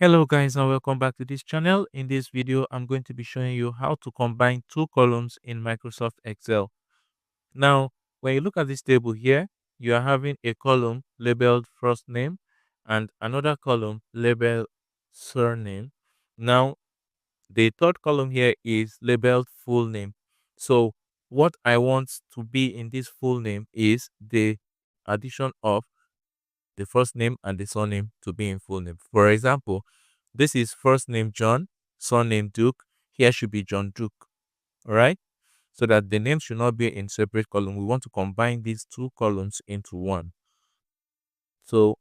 Hello guys and welcome back to this channel. In this video, I'm going to be showing you how to combine two columns in Microsoft Excel. Now, when you look at this table here, you are having a column labeled first name and another column labeled surname. Now, the third column here is labeled full name. So what I want to be in this full name is the addition of the first name and the surname to be in full name. For example, this is first name John, surname Duke. Here should be John Duke. All right. So that the name should not be in separate column. We want to combine these two columns into one. So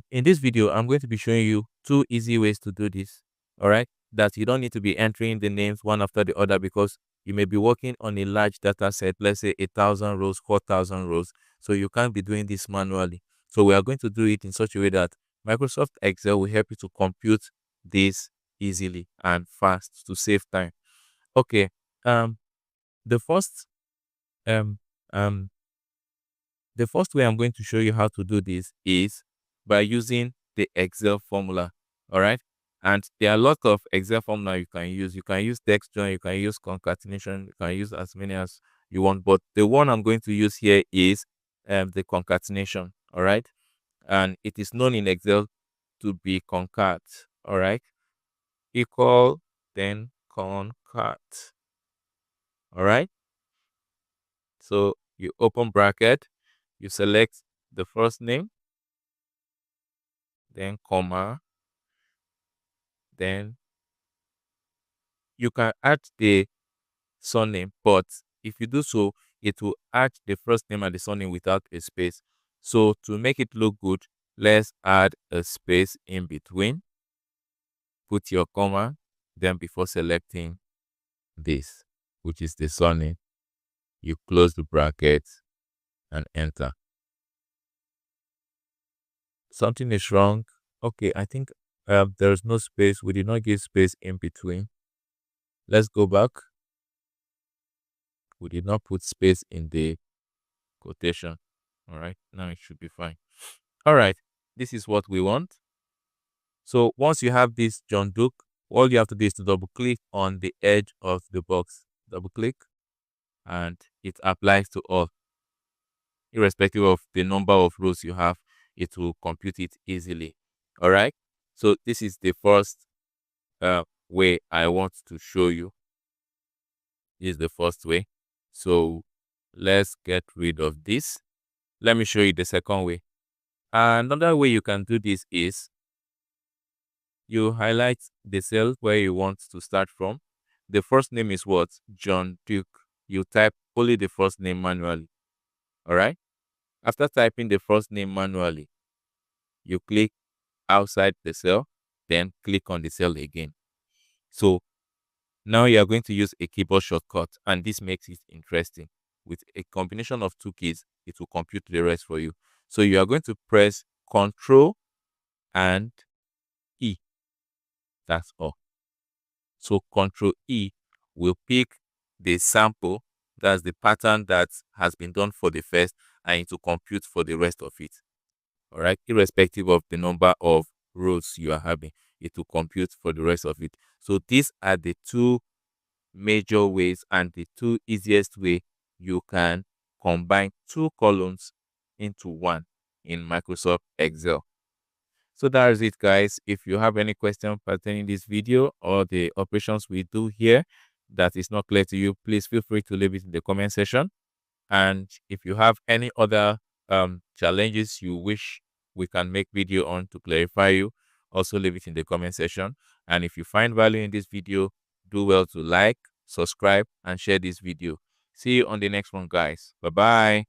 in this video, I'm going to be showing you two easy ways to do this. All right. That you don't need to be entering the names one after the other because you may be working on a large data set, let's say 1,000 rows, 4,000 rows. So you can't be doing this manually. So we are going to do it in such a way that Microsoft Excel will help you to compute this easily and fast to save time. Okay. The first um um the first way I'm going to show you how to do this is by using the Excel formula. All right. And there are a lot of Excel formula you can use. You can use text join, you can use concatenation, you can use as many as you want. But the one I'm going to use here is the concatenation. All right. And it is known in Excel to be concat. All right. Equal, then concat. All right. So you open bracket, you select the first name, then comma, then you can add the surname, but if you do so, it will add the first name and the surname without a space. So to make it look good, let's add a space in between. Put your comma, then before selecting this, which is the surname, you close the bracket and enter. Something is wrong. Okay, I think there's no space. We did not give space in between. Let's go back. We did not put space in the quotation. All right, now it should be fine. All right, this is what we want. So once you have this John Duke, all you have to do is to double click on the edge of the box. Double click and it applies to all. Irrespective of the number of rows you have, it will compute it easily. All right, so this is the first way I want to show you. This is the first way. So let's get rid of this. Let me show you the second way. Another way you can do this is you highlight the cell where you want to start from. The first name is what? John Duke. You type only the first name manually. All right. After typing the first name manually, you click outside the cell, then click on the cell again. So now you are going to use a keyboard shortcut, and this makes it interesting. With a combination of two keys, it will compute the rest for you. So you are going to press Ctrl and E. That's all. So Ctrl E will pick the sample, that's the pattern that has been done for the first, and it will compute for the rest of it. All right, irrespective of the number of rows you are having, it will compute for the rest of it. So these are the two major ways and the two easiest way you can combine two columns into one in Microsoft Excel. So that is it, guys. If you have any question pertaining this video or the operations we do here that is not clear to you, please feel free to leave it in the comment section. And if you have any other challenges you wish we can make video on to clarify you, also leave it in the comment section. And if you find value in this video, do well to like, subscribe, and share this video. See you on the next one, guys. Bye-bye.